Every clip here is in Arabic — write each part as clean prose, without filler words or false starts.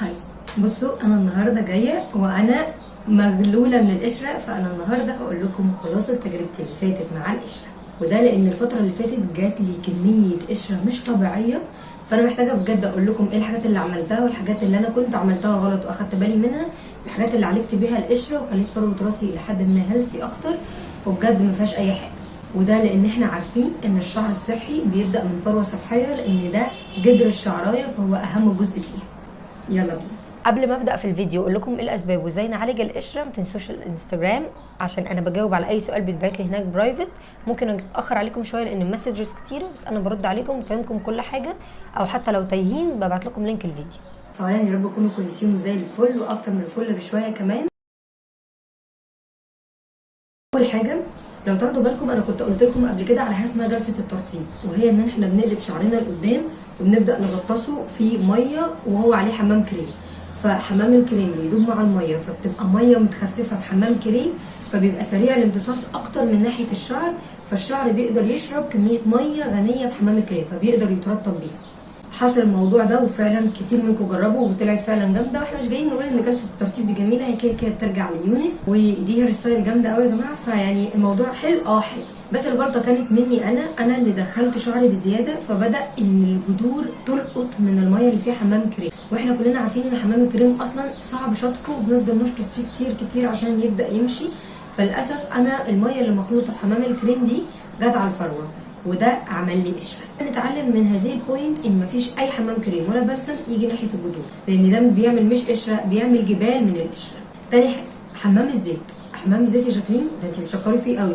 هاي، بصوا انا النهارده جايه وانا مغلوله من القشره. فانا النهارده هقول لكم خلاصه تجربتي اللي فاتت مع القشره، وده لان الفتره اللي فاتت جات لي كميه قشره مش طبيعيه. فانا محتاجه بجد اقول لكم ايه الحاجات اللي عملتها والحاجات اللي انا كنت عملتها غلط واخدت بالي منها، الحاجات اللي عالجت بيها القشره وخليت فروه راسي لحد ما هيلثي اكتر وبجد ما فيهاش اي حاجه. وده لان احنا عارفين ان الشعر الصحي بيبدا من فروه صحيه، لان ده جذر الشعرايه فهو اهم جزء فيها. يلا بينا. قبل ما ابدا في الفيديو اقول لكم ايه الاسباب وازاي نعالج القشره، ما تنسوش الانستجرام عشان انا بجاوب على اي سؤال بيتبعت لي هناك برايفت. ممكن اتاخر عليكم شويه لان المسجز كتيره، بس انا برد عليكم وفاهمكم كل حاجه، او حتى لو تايهين ببعت لكم لينك الفيديو. اولا يا رب تكونوا كويسين وزي الفل واكتر من الفل بشويه كمان. اول حاجه لو تاخدوا بالكم انا كنت قلت لكم قبل كده على حاجه اسمها جلسه الترطيب، وهي ان احنا بنقلب شعرنا لقدام وبنبدا نغطسه في ميه وهو عليه حمام كريم. فحمام الكريم بيدوب مع الميه فبتبقى ميه متخففه بحمام كريم، فبيبقى سريع الامتصاص اكتر من ناحيه الشعر، فالشعر بيقدر يشرب كميه ميه غنيه بحمام الكريم فبيقدر يترطب بيها. حصل الموضوع ده وفعلا كتير منكم جربوا وطلعت فعلا جامده، واحنا مش جايين نقول ان جلسه الترطيب دي جميله، هي كده كده بترجع ليونس ودي هير ستايل جامده قوي يا جماعه. فيعني الموضوع حلو حلو، بس الغلطه كانت مني انا اللي دخلت شعري بزياده، فبدا ان الجذور تلقط من الميه اللي فيها حمام كريم، واحنا كلنا عارفين ان حمام الكريم اصلا صعب شطفه وبنفضل نشطف فيه كتير كتير عشان يبدا يمشي. فللاسف انا الميه اللي مخلوطه بحمام الكريم دي جت على الفروه وده عمل لي قشره. نتعلم من هذه البوينت ان مفيش اي حمام كريم ولا بلسم يجي ناحيه الجذور، لان ده بيعمل مش قشره، بيعمل جبال من القشره. تاني حاجه حمام الزيت. حمام الزيت يا شاكرين ده انت بتشكري فيه قوي.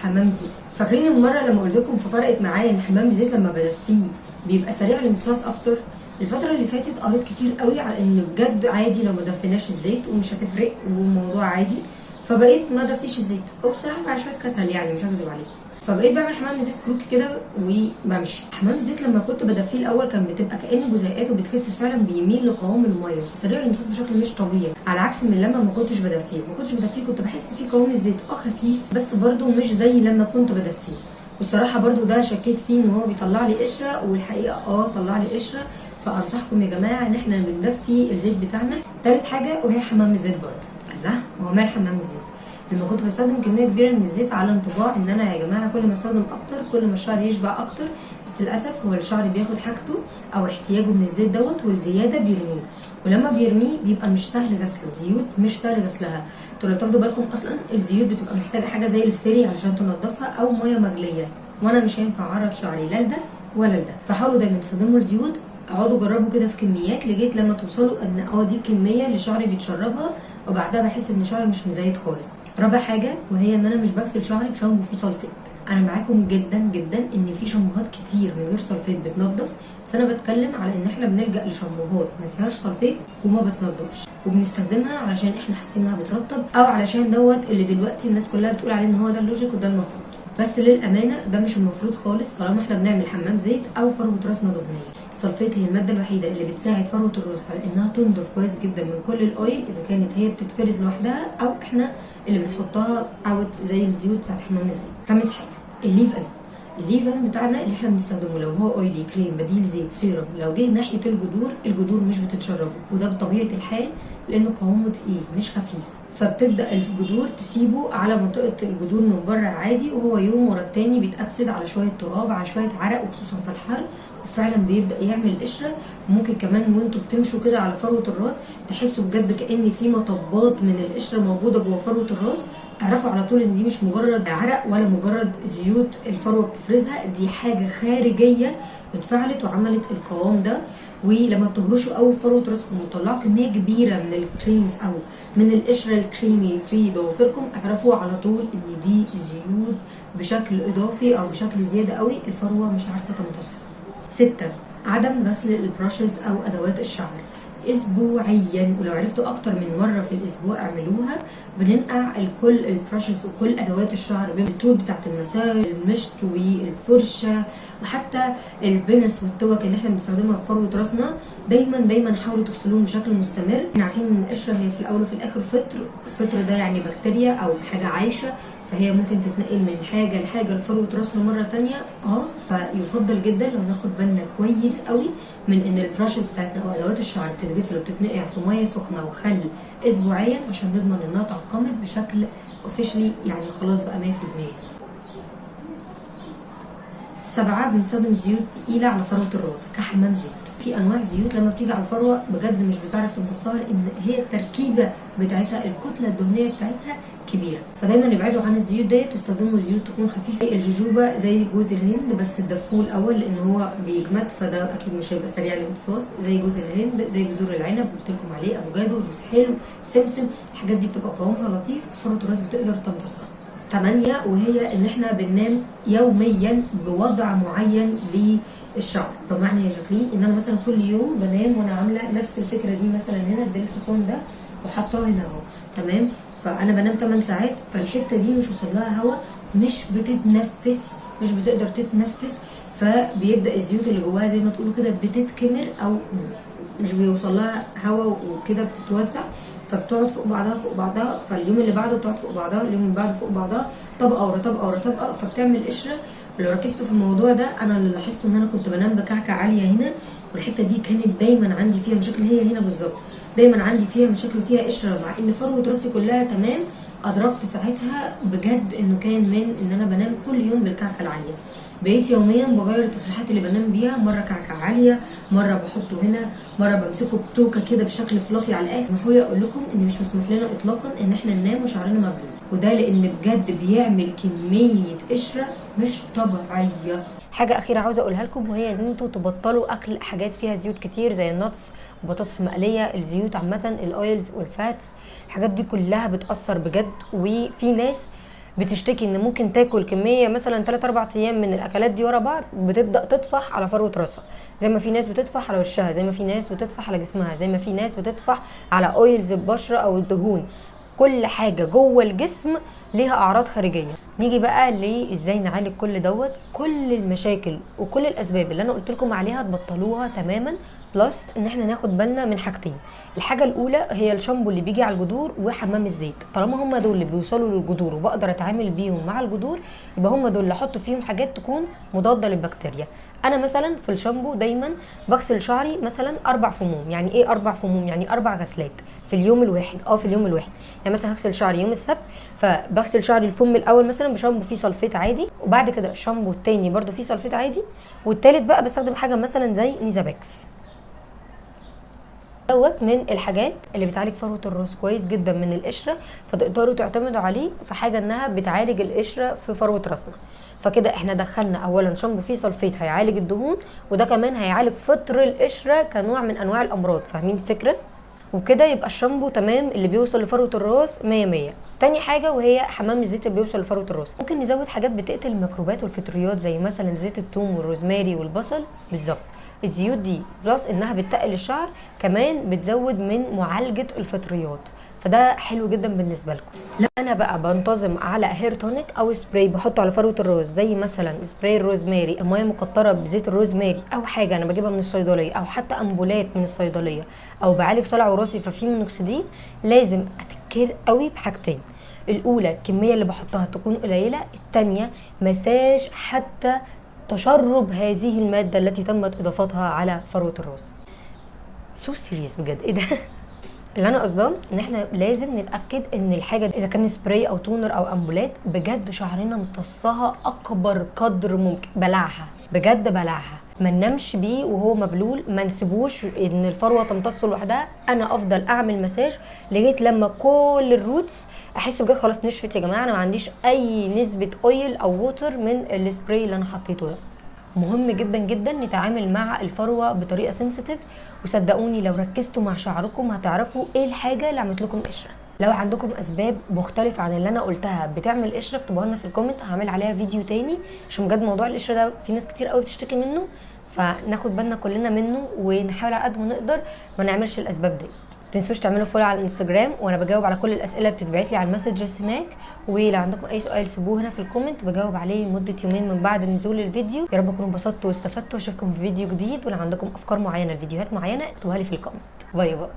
حمام زيت، فاكرين المره لما قلت لكم ففرقت معايا ان حمام الزيت لما بدفيه بيبقى سريع الامتصاص اكتر. الفتره اللي فاتت قريت كتير قوي على ان بجد عادي لو ما دفيناش الزيت ومش هتفرق والموضوع عادي، فبقيت ما دفيش الزيت. وبصراحه مع شويه كسل يعني مش هكذب عليكم، فبقيت بعمل حمام زيت كروكي كده وبمشي. حمام الزيت لما كنت بدفيه الاول كان بتبقى كأن جزيئاته بتخف فعلا، بيميل لقوام الميه فسريع الامتصاص بشكل مش طبيعي، على عكس من لما ما كنتش بدفيه كنت بحس فيه قوام الزيت خفيف بس برده مش زي لما كنت بدفيه. والصراحه برده ده شكيت فيه ان هو بيطلع لي قشره، والحقيقه طلع لي قشره. فانصحكم يا جماعه ان احنا بندفي الزيت بتاعنا. تالت حاجه وهي حمام الزيت برده. الله، هو مال حمام الزيت؟ لما كنت بستخدم كميه كبيره من الزيت على انطباع ان انا يا جماعه كل ما استخدم اكتر كل ما الشعر يشبع اكتر، بس للاسف هو الشعر بياخد حاجته او احتياجه من الزيت دوت والزياده بيرميه، ولما بيرميه بيبقى مش سهل غسله. الزيوت مش سهل غسلها. انتوا لو تاخدوا بالكم اصلا الزيوت بتبقى محتاجه حاجه زي الفري علشان تنضفها او ميه مغليه، وانا مش هينفع اعرض شعري لا لده ولا لده. فحاولوا دايما تستخدموا الزيوت، اقعدوا جربوا كده في كميات لغايه لما توصلوا ان دي الكميه اللي شعري بيتشربها، وبعدها بحس ان شعري مش مزيت خالص. رابع حاجه وهي ان انا مش بغسل شعري بشامبو فيه سلفيت. انا معاكم جدا جدا ان في شامبوهات كتير من غير سلفيت بتنضف، بس انا بتكلم على ان احنا بنلجا لشامبوهات ما فيهاش سلفيت وما بتنضفش وبنستخدمها علشان احنا حاسين انها بترطب، او علشان دوت اللي دلوقتي الناس كلها بتقول عليه ان هو ده اللوجيك وده المفروض. بس للامانه ده مش المفروض خالص طالما احنا بنعمل حمام زيت او فروه راسنا دهنيه. السلفيت هي الماده الوحيده اللي بتساعد فروه الراس على انها تنضف كويس جدا من كل الاويل، اذا كانت هي بتتفرز لوحدها او احنا اللي بنحطها اوت زي الزيوت بتاعت حمام الزيت. خامس حاجه الليفن بتاعنا اللي احنا بنستخدمه لو هو اويلي كريم بديل زيت سيرم، لو جه ناحيه الجذور مش بتتشربه، وده بطبيعه الحال لانه قوامه تقيل مش خفيف، فبتبدا الجذور تسيبه على منطقه الجذور من بره عادي، وهو يوم ورا التاني بيتاكسد على شويه تراب على شويه عرق، وخصوصا في الحر وفعلا بيبدا يعمل قشره. وممكن كمان وانتوا بتمشوا كده على فروه الراس تحسوا بجد كأن في مطبات من القشره موجوده جوه فروه الراس. اعرفوا على طول ان دي مش مجرد عرق ولا مجرد زيوت الفروه بتفرزها، دي حاجه خارجيه اتفعلت وعملت القوام ده. ولما بتهرشوا قوي فروه راسكم وتطلعوا كميه كبيره من الكريمز او من القشره الكريمي في ضوافركم، اعرفوا على طول ان دي زيوت بشكل اضافي او بشكل زياده قوي الفروه مش عارفه تمتصها. 6. عدم غسل البراشز او ادوات الشعر اسبوعيا، ولو عرفتوا اكتر من مره في الاسبوع اعملوها. بننقع الكل البراشز وكل ادوات الشعر بالطول بتاعت المساء، المشط والفرشه وحتى البنس والتوك اللي احنا بنستخدمها في فروه راسنا. دايما حاولوا تغسلوهم بشكل مستمر. احنا عارفين ان القشره هي في الاول وفي الاخر فطر، الفطر ده يعني بكتيريا او حاجه عايشه، فهي ممكن تتنقل من حاجه لحاجه لفروه راسنا مره تانية. فيفضل جدا لو ناخد بالنا كويس قوي من ان البراشز بتاعتنا او ادوات الشعر بتتغسل وبتتنقع في ميه سخنه وخل اسبوعيا عشان نضمن انها تعقمت بشكل اوفيشلي، يعني خلاص بقى 100%. 7، بنستخدم زيوت تقيله على فروه الراس كحمام زيت. في انواع زيوت لما بتيجي على الفروه بجد مش بتعرف تمتصها، لان هي التركيبه بتاعتها الكتله الدهنيه بتاعتها كبيره، فدايما ابعدوا عن الزيوت ديت واستخدموا زيوت تكون خفيفه. الجوجوبا زي جوز الهند، بس تدفوه الاول لان هو بيجمد، فده اكيد مش هيبقى سريع الامتصاص. زي جوز الهند، زي بذور العنب قلت لكم عليه، افوكادو، جوز حلو، سمسم، الحاجات دي بتبقى قوامها لطيف، فروه الراس بتقدر تمتصها. 8، وهي ان احنا بننام يوميا بوضع معين للشعر. بمعنى يا جاكلين ان انا مثلا كل يوم بنام وانا عامله نفس الفكره دي، مثلا هنا ده الحصان ده وحطاه هنا اهو، تمام؟ فانا بنام 8 ساعات، فالحته دي مش وصل لها هواء، مش بتتنفس، مش بتقدر تتنفس، فبيبدا الزيوت اللي جواها زي ما تقولوا كده بتتكمر، او مش بيوصل لها هواء وكده بتتوزع، فبتقعد فوق بعضها فوق بعضها، فاليوم اللي بعده بتقعد فوق بعضها، اليوم اللي بعده فوق بعضها، طبقه ورا طبقه ورا طبقه، فبتعمل قشره. لو ركزتوا في الموضوع ده، انا اللي لاحظته ان انا كنت بنام بكعكه عاليه هنا، والحته دي كانت دايما عندي فيها مشاكل، هي هنا بالظبط دايما عندي فيها مشاكل وفيها قشره، مع ان فروه راسي كلها تمام. ادركت ساعتها بجد انه كان من ان انا بنام كل يوم بالكعكه العاليه. بقيت يوميا بغير التسريحات اللي بنام بيها، مره كعكه عاليه، مره بحطه هنا، مره بمسكه بتوكه كده بشكل فلافي على الاخر. اسمحوا لي اقول لكم ان مش مسموح لنا اطلاقا ان احنا ننام وشعرنا مبلول، وده لان بجد بيعمل كميه قشره مش طبيعيه. حاجه اخيره عاوزه اقولها لكم، وهي ان انتوا تبطلوا اكل حاجات فيها زيوت كتير زي النتس وبطاطس مقليه. الزيوت عامه، الاويلز والفاتس، الحاجات دي كلها بتاثر بجد. وفي ناس بتشتكي ان ممكن تاكل كميه مثلا 3-4 ايام من الاكلات دي ورا بعض بتبدا تطفح على فروه راسها، زي ما في ناس بتطفح على وشها، زي ما في ناس بتطفح على جسمها، زي ما في ناس بتطفح على اويلز البشره او الدهون. كل حاجه جوه الجسم ليها اعراض خارجيه. نيجي بقى لازاي نعالج كل دوت. كل المشاكل وكل الاسباب اللي انا قلت لكم عليها تبطلوها تماما، بلس ان احنا ناخد بالنا من حاجتين. الحاجه الاولى هي الشامبو اللي بيجي على الجذور وحمام الزيت. طالما هم دول اللي بيوصلوا للجذور وبقدر اتعامل بيهم مع الجذور، يبقى هم دول اللي احط فيهم حاجات تكون مضاده للبكتيريا. انا مثلا في الشامبو دايما بغسل شعري مثلا 4 فموم. يعني ايه 4 فموم؟ يعني 4 غسلات في اليوم الواحد. في اليوم الواحد، يعني مثلا هغسل شعري يوم السبت، فبغسل شعري الفم الاول مثلا بشامبو فيه سلفيت عادي، وبعد كده الشامبو التاني برده فيه سلفيت عادي، والتالت بقى بستخدم حاجه مثلا زي نيزابكس. دوت من الحاجات اللي بتعالج فروه الراس كويس جدا من القشره، فتقدروا تعتمدوا عليه في حاجه انها بتعالج القشره في فروه راسنا. فكده احنا دخلنا اولا شامبو فيه سلفيت هيعالج الدهون، وده كمان هيعالج فطر القشره كنوع من انواع الامراض. فاهمين الفكره؟ وبكده يبقى الشامبو تمام اللي بيوصل لفروه الراس 100. تاني حاجه وهي حمام الزيت اللي بيوصل لفروه الراس. ممكن نزود حاجات بتقتل الميكروبات والفطريات زي مثلا زيت الثوم والروزماري والبصل. بالظبط الزيوت دي بلس انها بتقل الشعر، كمان بتزود من معالجه الفطريات، فده حلو جدا بالنسبه لكم. لا انا بقى بنتظم على هير تونيك او سبراي بحطه على فروه الراس، زي مثلا سبراي الروزماري، الميه مقطره بزيت الروزماري، او حاجه انا بجيبها من الصيدليه، او حتى امبولات من الصيدليه، او بعالج صلع وراثي ففيه مونوكسيدين. لازم اتكر قوي بحاجتين. الاولى الكميه اللي بحطها تكون قليله، الثانيه مساج حتى تشرب هذه الماده التي تمت اضافتها على فروه الراس. سو سيريس بجد، ايه ده؟ اللي انا قصداه ان احنا لازم نتاكد ان الحاجه اذا كان سبراي او تونر او امبولات بجد شعرنا امتصها اكبر قدر ممكن، بلعها بجد بلعها، ما ننامش بيه وهو مبلول، ما نسيبوش ان الفروه تمتصه لوحدها. انا افضل اعمل مساج لغايه لما كل الروتس احس بجد خلاص نشفت. يا جماعه انا ما عنديش اي نسبه اويل او ووتر من السبراي اللي انا حطيته ده. مهم جدا جدا نتعامل مع الفروه بطريقه سنسيتيف، وصدقوني لو ركزتوا مع شعركم هتعرفوا ايه الحاجه اللي عملت لكم قشره. لو عندكم اسباب مختلفه عن اللي انا قلتها بتعمل قشره اكتبوها لنا في الكومنت، هعمل عليها فيديو تاني، عشان بجد موضوع القشره ده في ناس كتير قوي بتشتكي منه، فناخد بالنا كلنا منه ونحاول على قد ما نقدر ما نعملش الاسباب دي. تنسوش تعملوا فولو على الانستجرام، وانا بجاوب على كل الاسئله بتتبعت لي على المسجز هناك. ولو عندكم اي سؤال سيبوه هنا في الكومنت بجاوب عليه لمده يومين من بعد نزول الفيديو. يا رب تكونوا انبسطتوا واستفدتوا، واشوفكم في فيديو جديد. ولو عندكم افكار معينه لفيديوهات معينه اكتبوها لي في الكومنت. باي باي.